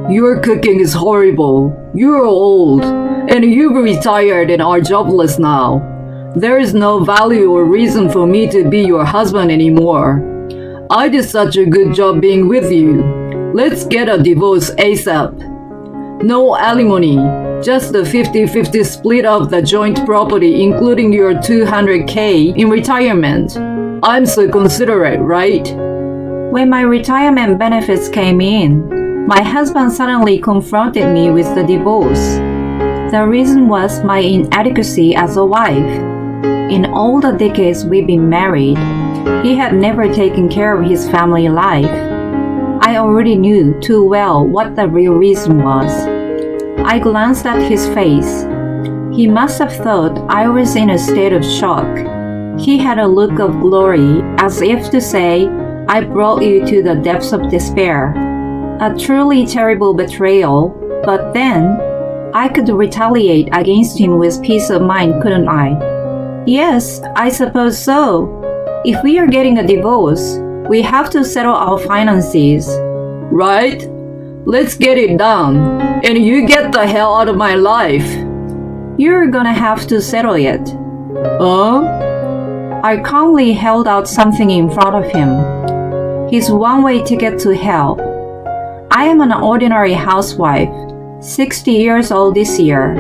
Your cooking is horrible. You're old, and you've retired and are jobless now. There is no value or reason for me to be your husband anymore. I did such a good job being with you. Let's get a divorce ASAP. No alimony, just the 50-50 split of the joint property, including your $200K in retirement. I'm so considerate, right? When my retirement benefits came in, my husband suddenly confronted me with the divorce. The reason was my inadequacy as a wife. In all the decades we've been married, he had never taken care of his family life. I already knew too well what the real reason was. I glanced at his face. He must have thought I was in a state of shock. He had a look of glory, as if to say, I brought you to the depths of despair. A truly terrible betrayal, but then I could retaliate against him with peace of mind, couldn't I? Yes, I suppose so. If we are getting a divorce, we have to settle our finances. Right? Let's get it done, and you get the hell out of my life. You're gonna have to settle it. I calmly held out something in front of him. His one-way ticket to hell. I am an ordinary housewife, 60 years old this year.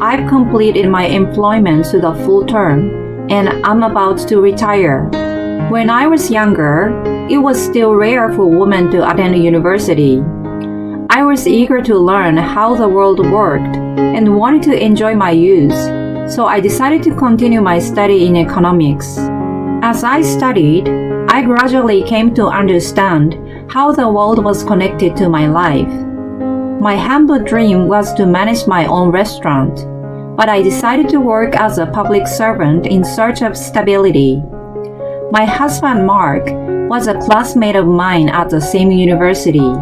I've completed my employment to the full term, and I'm about to retire. When I was younger, it was still rare for women to attend university. I was eager to learn how the world worked and wanted to enjoy my youth, so I decided to continue my study in economics. As I studied, I gradually came to understand how the world was connected to my life. My humble dream was to manage my own restaurant, but I decided to work as a public servant in search of stability. My husband Mark was a classmate of mine at the same university.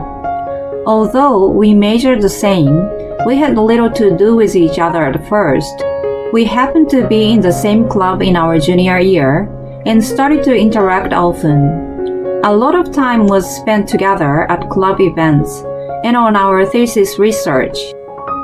Although we majored the same, we had little to do with each other at first. We happened to be in the same club in our junior year and started to interact often. A lot of time was spent together at club events and on our thesis research.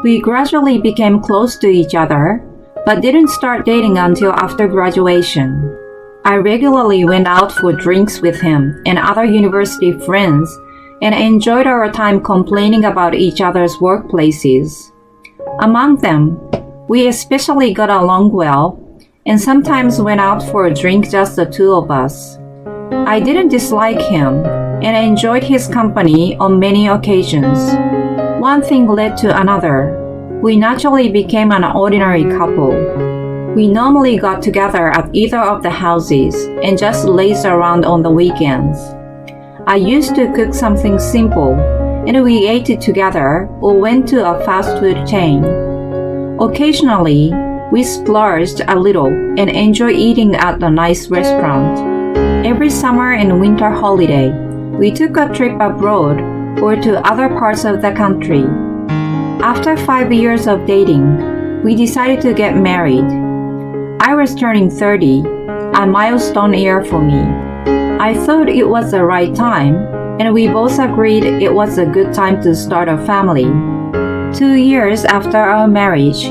We gradually became close to each other, but didn't start dating until after graduation. I regularly went out for drinks with him and other university friends and enjoyed our time complaining about each other's workplaces. Among them, we especially got along well and sometimes went out for a drink just the two of us. I didn't dislike him and enjoyed his company on many occasions. One thing led to another. We naturally became an ordinary couple. We normally got together at either of the houses and just lazed around on the weekends. I used to cook something simple, and we ate it together or went to a fast food chain. Occasionally, we splurged a little and enjoyed eating at a nice restaurant. Every summer and winter holiday, we took a trip abroad or to other parts of the country. After 5 years of dating, we decided to get married. I was turning 30, a milestone year for me. I thought it was the right time, and we both agreed it was a good time to start a family. 2 years after our marriage,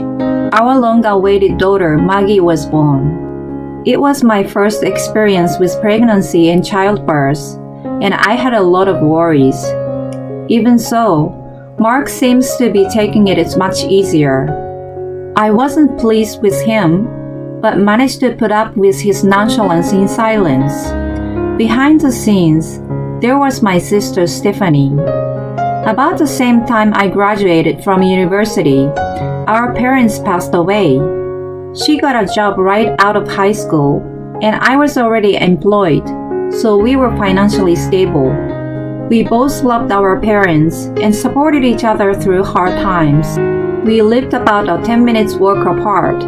our long-awaited daughter Maggie was born. It was my first experience with pregnancy and childbirth, and I had a lot of worries. Even so, Mark seems to be taking it much easier. I wasn't pleased with him, but managed to put up with his nonchalance in silence. Behind the scenes, there was my sister Stephanie. About the same time I graduated from university, our parents passed away. She got a job right out of high school, and I was already employed, so we were financially stable. We both loved our parents and supported each other through hard times. We lived about a 10 minutes walk apart,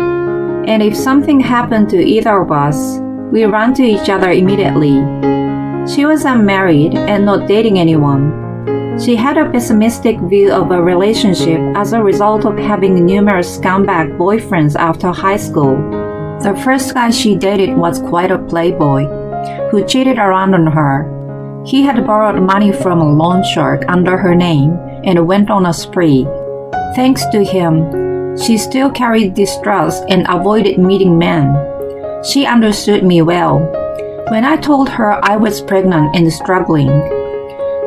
and if something happened to either of us, we ran to each other immediately. She was unmarried and not dating anyone. She had a pessimistic view of a relationship as a result of having numerous scumbag boyfriends after high school. The first guy she dated was quite a playboy, who cheated around on her. He had borrowed money from a loan shark under her name and went on a spree. Thanks to him, she still carried distrust and avoided meeting men. She understood me well. When I told her I was pregnant and struggling,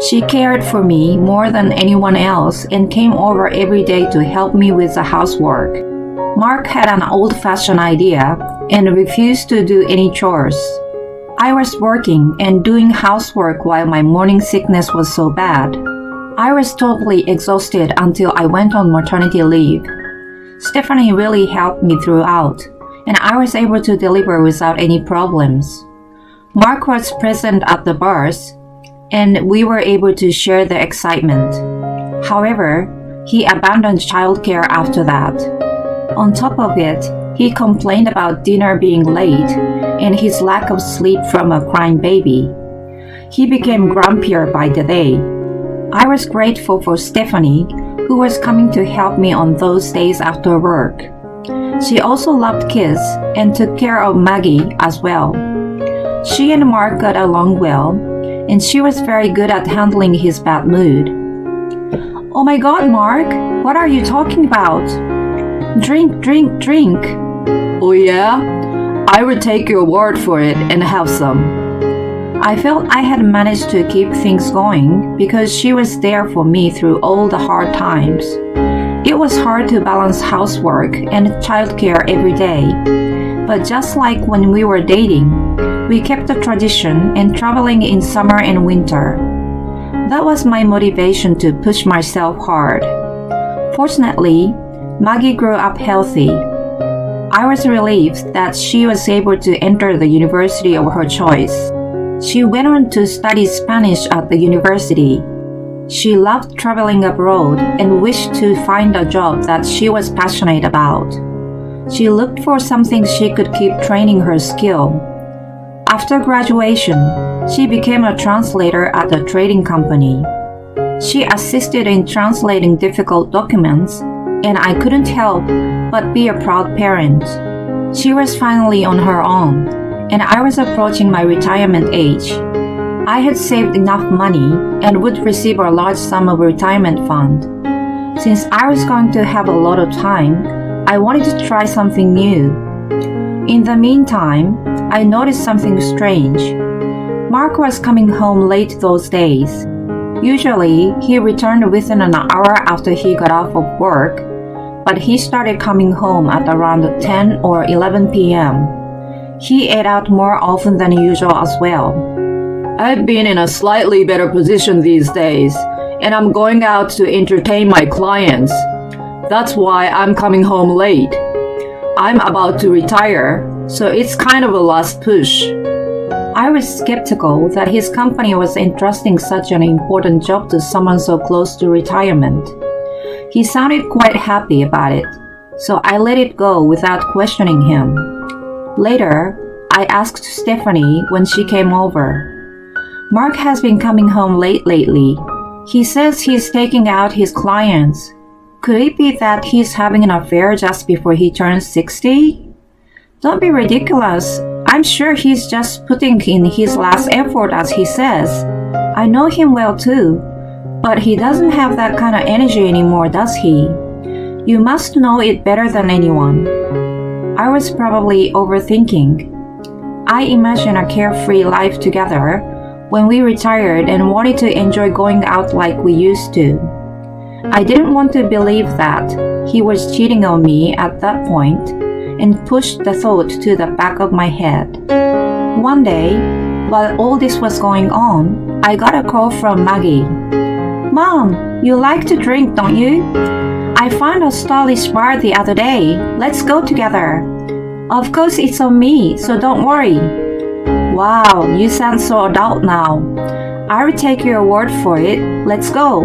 she cared for me more than anyone else and came over every day to help me with the housework. Mark had an old-fashioned idea and refused to do any chores. I was working and doing housework while my morning sickness was so bad. I was totally exhausted until I went on maternity leave. Stephanie really helped me throughout, and I was able to deliver without any problems. Mark was present at the birth, and we were able to share the excitement. However, he abandoned childcare after that. On top of it, he complained about dinner being late and his lack of sleep from a crying baby. He became grumpier by the day. I was grateful for Stephanie, who was coming to help me on those days after work. She also loved kids and took care of Maggie as well. She and Mark got along well, and she was very good at handling his bad mood. "Oh my God, Mark, what are you talking about? Drink, drink, drink." Oh yeah? I will take your word for it and have some. I felt I had managed to keep things going because she was there for me through all the hard times. It was hard to balance housework and childcare every day, but just like when we were dating, we kept the tradition and traveling in summer and winter. That was my motivation to push myself hard. Fortunately, Maggie grew up healthy. I was relieved that she was able to enter the university of her choice. She went on to study Spanish at the university. She loved traveling abroad and wished to find a job that she was passionate about. She looked for something she could keep training her skill. After graduation, she became a translator at a trading company. She assisted in translating difficult documents, and I couldn't help but be a proud parent. She was finally on her own, and I was approaching my retirement age. I had saved enough money and would receive a large sum of retirement fund. Since I was going to have a lot of time, I wanted to try something new. In the meantime, I noticed something strange. Mark was coming home late those days. Usually, he returned within an hour after he got off of work, but he started coming home at around 10 or 11 p.m. He ate out more often than usual as well. I've been in a slightly better position these days, and I'm going out to entertain my clients. That's why I'm coming home late. I'm about to retire, so it's kind of a last push. I was skeptical that his company was entrusting such an important job to someone so close to retirement. He sounded quite happy about it, so I let it go without questioning him. Later, I asked Stephanie when she came over. "Mark has been coming home late lately. He says he's taking out his clients. Could it be that he's having an affair just before he turns 60? Don't be ridiculous. I'm sure he's just putting in his last effort, as he says. I know him well too, but he doesn't have that kind of energy anymore, does he? You must know it better than anyone." I was probably overthinking. I imagined a carefree life together when we retired and wanted to enjoy going out like we used to. I didn't want to believe that he was cheating on me at that point and pushed the thought to the back of my head. One day, while all this was going on, I got a call from Maggie. "Mom, you like to drink, don't you? I found a stylish bar the other day. Let's go together." "Of course it's on me, so don't worry." "Wow, you sound so adult now. I will take your word for it. Let's go."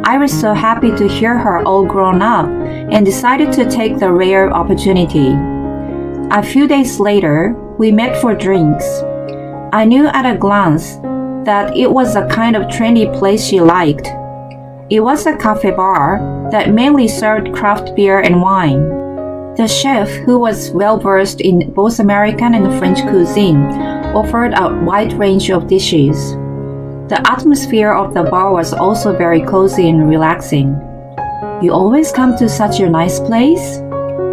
I was so happy to hear her all grown up and decided to take the rare opportunity. A few days later, we met for drinks. I knew at a glance that it was the kind of trendy place she liked. It was a cafe bar that mainly served craft beer and wine. The chef, who was well-versed in both American and French cuisine, offered a wide range of dishes. The atmosphere of the bar was also very cozy and relaxing. You always come to such a nice place?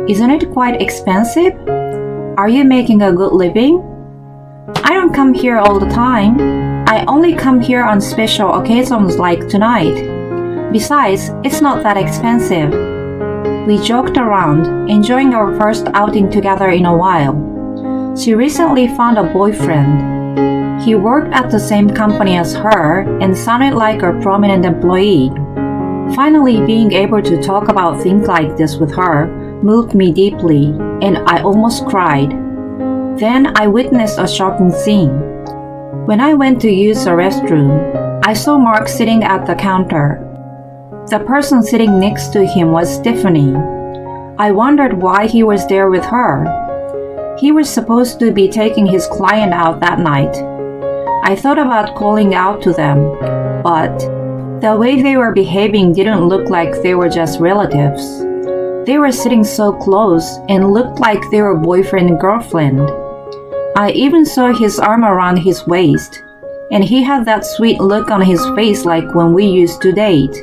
Isn't it quite expensive? Are you making a good living? I don't come here all the time. I only come here on special occasions like tonight. Besides, it's not that expensive. We joked around, enjoying our first outing together in a while. She recently found a boyfriend. He worked at the same company as her and sounded like a prominent employee. Finally, being able to talk about things like this with her moved me deeply, and I almost cried. Then I witnessed a shocking scene. When I went to use the restroom, I saw Mark sitting at the counter. The person sitting next to him was Stephanie. I wondered why he was there with her. He was supposed to be taking his client out that night. I thought about calling out to them, but the way they were behaving didn't look like they were just relatives. They were sitting so close and looked like they were boyfriend and girlfriend. I even saw his arm around his waist, and he had that sweet look on his face like when we used to date.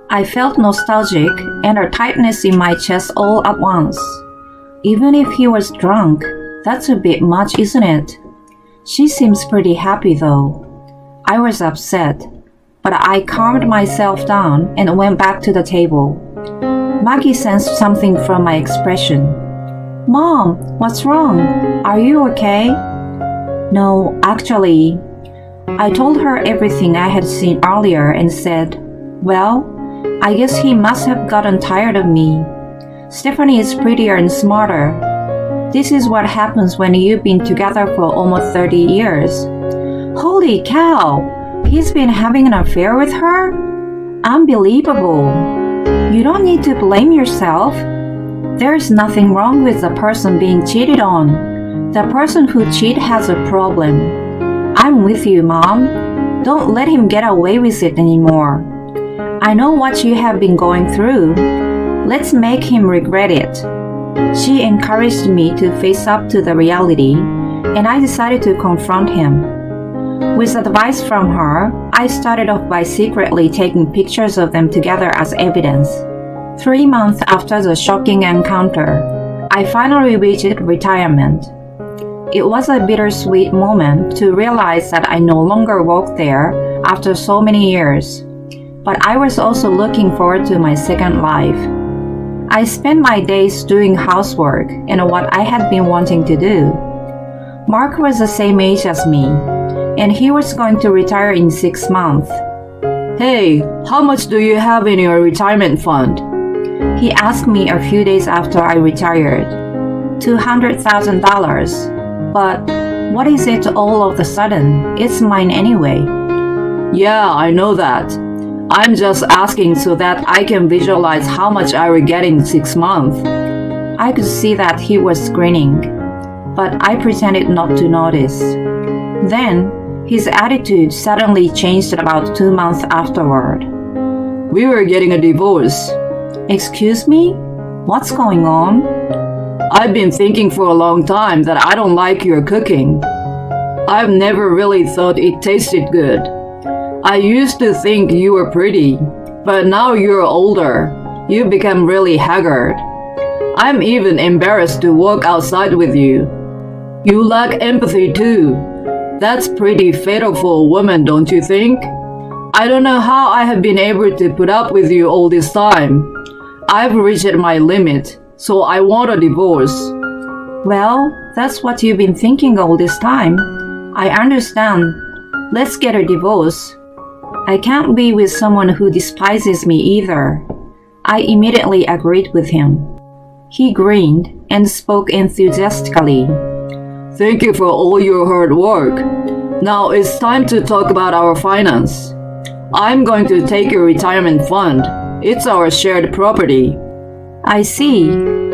I felt nostalgic and a tightness in my chest all at once. Even if he was drunk, that's a bit much, isn't it? She seems pretty happy though. I was upset, but I calmed myself down and went back to the table. Maggie sensed something from my expression. Mom, what's wrong? Are you okay? No, actually. I told her everything I had seen earlier and said, well, I guess he must have gotten tired of me. Stephanie is prettier and smarter. This is what happens when you've been together for almost 30 years. Holy cow! He's been having an affair with her? Unbelievable. You don't need to blame yourself. There's nothing wrong with the person being cheated on. The person who cheats has a problem. I'm with you, Mom. Don't let him get away with it anymore. I know what you have been going through. Let's make him regret it. She encouraged me to face up to the reality, and I decided to confront him. With advice from her, I started off by secretly taking pictures of them together as evidence. 3 months after the shocking encounter, I finally reached retirement. It was a bittersweet moment to realize that I no longer worked there after so many years, but I was also looking forward to my second life. I spent my days doing housework and what I had been wanting to do. Mark was the same age as me, and he was going to retire in 6 months. Hey, how much do you have in your retirement fund? He asked me a few days after I retired. $200,000. But what is it all of a sudden? It's mine anyway. Yeah, I know that. I'm just asking so that I can visualize how much I will get in 6 months. I could see that he was grinning, but I pretended not to notice. Then, his attitude suddenly changed about 2 months afterward. We were getting a divorce. Excuse me? What's going on? I've been thinking for a long time that I don't like your cooking. I've never really thought it tasted good. I used to think you were pretty, but now you're older. You become really haggard. I'm even embarrassed to walk outside with you. You lack empathy too. That's pretty fatal for a woman, don't you think? I don't know how I have been able to put up with you all this time. I've reached my limit, so I want a divorce. Well, that's what you've been thinking all this time. I understand. Let's get a divorce. I can't be with someone who despises me either. I immediately agreed with him. He grinned and spoke enthusiastically. Thank you for all your hard work. Now it's time to talk about our finance. I'm going to take your retirement fund. It's our shared property. I see.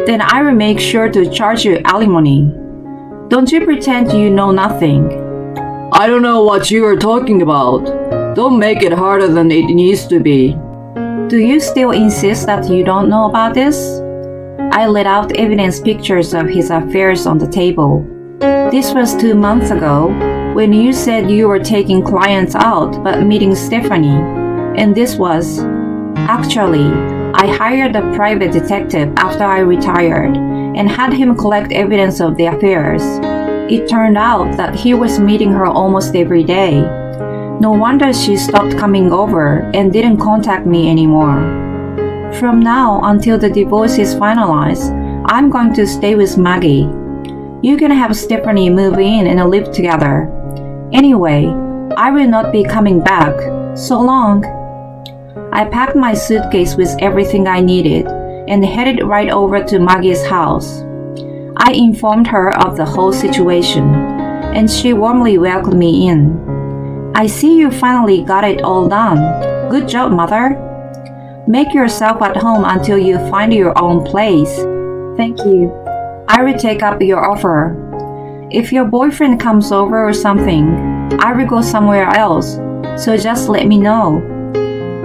Then I will make sure to charge you alimony. Don't you pretend you know nothing. I don't know what you are talking about. Don't make it harder than it needs to be. Do you still insist that you don't know about this? I laid out evidence pictures of his affairs on the table. This was 2 months ago, when you said you were taking clients out but meeting Stephanie. And this was... Actually, I hired a private detective after I retired and had him collect evidence of the affairs. It turned out that he was meeting her almost every day. No wonder she stopped coming over and didn't contact me anymore. From now until the divorce is finalized, I'm going to stay with Maggie. You can have Stephanie move in and live together. Anyway, I will not be coming back. So long. I packed my suitcase with everything I needed and headed right over to Maggie's house. I informed her of the whole situation, and she warmly welcomed me in. I see you finally got it all done. Good job, Mother. Make yourself at home until you find your own place. Thank you. I will take up your offer. If your boyfriend comes over or something, I will go somewhere else, so just let me know.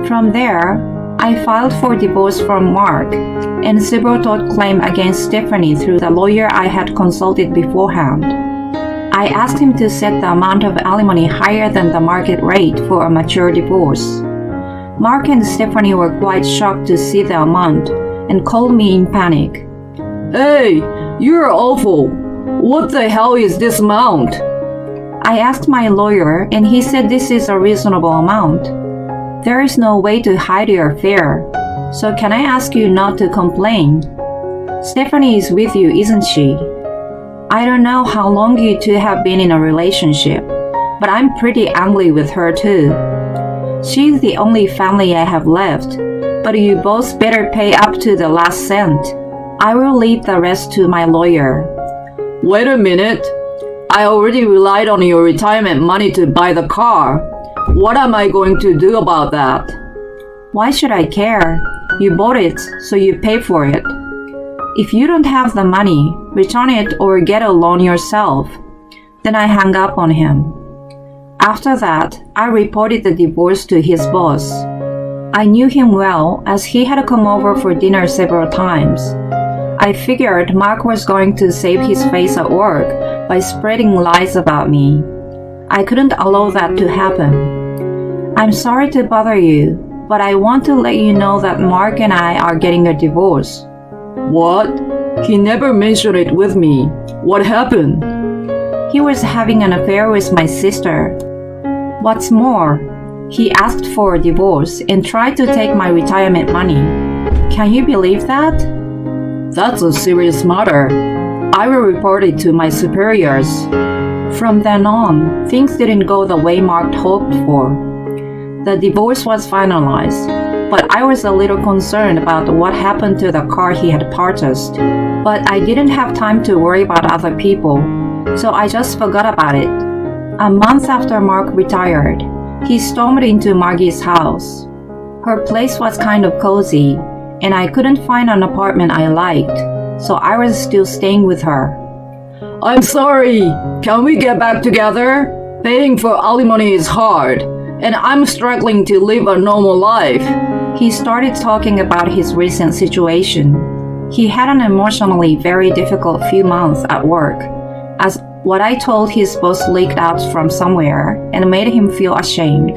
From there, I filed for divorce from Mark and civil tort claim against Stephanie through the lawyer I had consulted beforehand. I asked him to set the amount of alimony higher than the market rate for a mature divorce. Mark and Stephanie were quite shocked to see the amount and called me in panic. Hey, you're awful. What the hell is this amount? I asked my lawyer and he said this is a reasonable amount. There is no way to hide your affair, so can I ask you not to complain? Stephanie is with you, isn't she? I don't know how long you two have been in a relationship, but I'm pretty angry with her too. She's the only family I have left, but you both better pay up to the last cent. I will leave the rest to my lawyer. Wait a minute. I already relied on your retirement money to buy the car. What am I going to do about that? Why should I care? You bought it, so you pay for it. If you don't have the money, return it or get a loan yourself. Then I hung up on him. After that, I reported the divorce to his boss. I knew him well as he had come over for dinner several times. I figured Mark was going to save his face at work by spreading lies about me. I couldn't allow that to happen. I'm sorry to bother you, but I want to let you know that Mark and I are getting a divorce. What? He never mentioned it with me. What happened? He was having an affair with my sister. What's more, he asked for a divorce and tried to take my retirement money. Can you believe that? That's a serious matter. I will report it to my superiors. From then on, things didn't go the way Mark hoped for. The divorce was finalized, but I was a little concerned about what happened to the car he had purchased. But I didn't have time to worry about other people, so I just forgot about it. A month after Mark retired, he stormed into Maggie's house. Her place was kind of cozy, and I couldn't find an apartment I liked, so I was still staying with her. I'm sorry. Can we get back together? Paying for alimony is hard, and I'm struggling to live a normal life. He started talking about his recent situation. He had an emotionally very difficult few months at work, as what I told his boss leaked out from somewhere and made him feel ashamed.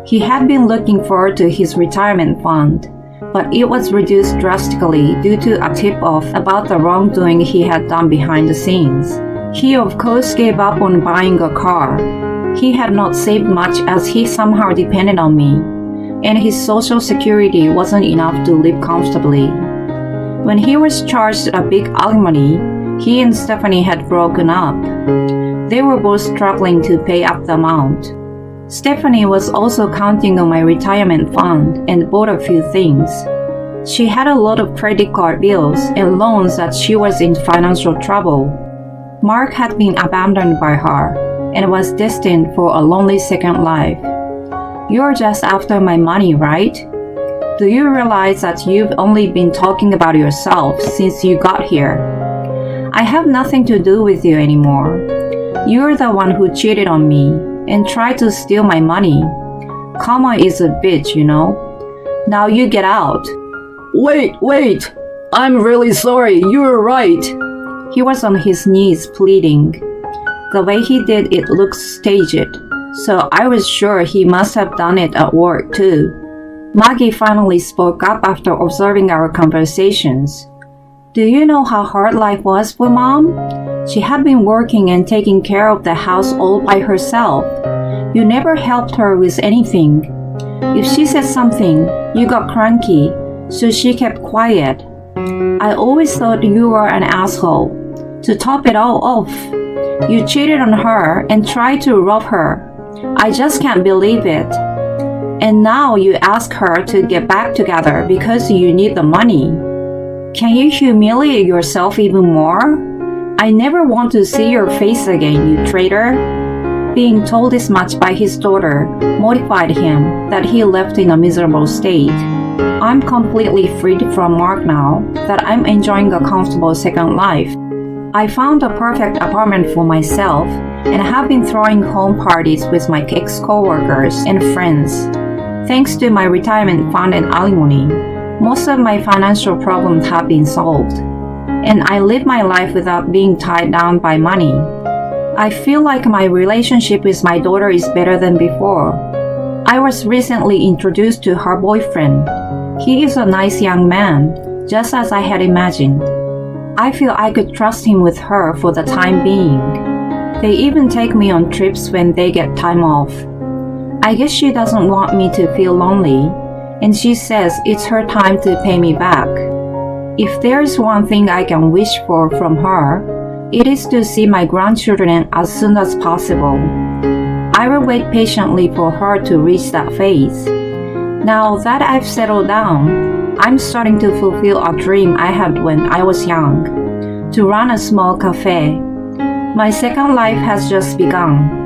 He had been looking forward to his retirement fund, but it was reduced drastically due to a tip-off about the wrongdoing he had done behind the scenes. He of course gave up on buying a car. He had not saved much as he somehow depended on me, and his social security wasn't enough to live comfortably. When he was charged a big alimony, he and Stephanie had broken up. They were both struggling to pay up the amount. Stephanie was also counting on my retirement fund and bought a few things. She had a lot of credit card bills and loans that she was in financial trouble. Mark had been abandoned by her and was destined for a lonely second life. You're just after my money, right? Do you realize that you've only been talking about yourself since you got here? I have nothing to do with you anymore. You're the one who cheated on me and tried to steal my money. Karma is a bitch, you know. Now you get out. Wait. I'm really sorry. You're right. He was on his knees pleading. The way he did it looked staged, so I was sure he must have done it at work too. Maggie finally spoke up after observing our conversations. Do you know how hard life was for Mom? She had been working and taking care of the house all by herself. You never helped her with anything. If she said something, you got cranky, so she kept quiet. I always thought you were an asshole. To top it all off, you cheated on her and tried to rob her. I just can't believe it. And now you ask her to get back together because you need the money. Can you humiliate yourself even more? I never want to see your face again, you traitor. Being told this much by his daughter mortified him that he left in a miserable state. I'm completely freed from Mark now that I'm enjoying a comfortable second life. I found a perfect apartment for myself and have been throwing home parties with my ex-coworkers and friends. Thanks to my retirement fund and alimony, most of my financial problems have been solved, and I live my life without being tied down by money. I feel like my relationship with my daughter is better than before. I was recently introduced to her boyfriend. He is a nice young man, just as I had imagined. I feel I could trust him with her for the time being. They even take me on trips when they get time off. I guess she doesn't want me to feel lonely, and she says it's her time to pay me back. If there's one thing I can wish for from her, it is to see my grandchildren as soon as possible. I will wait patiently for her to reach that phase. Now that I've settled down, I'm starting to fulfill a dream I had when I was young, to run a small cafe. My second life has just begun.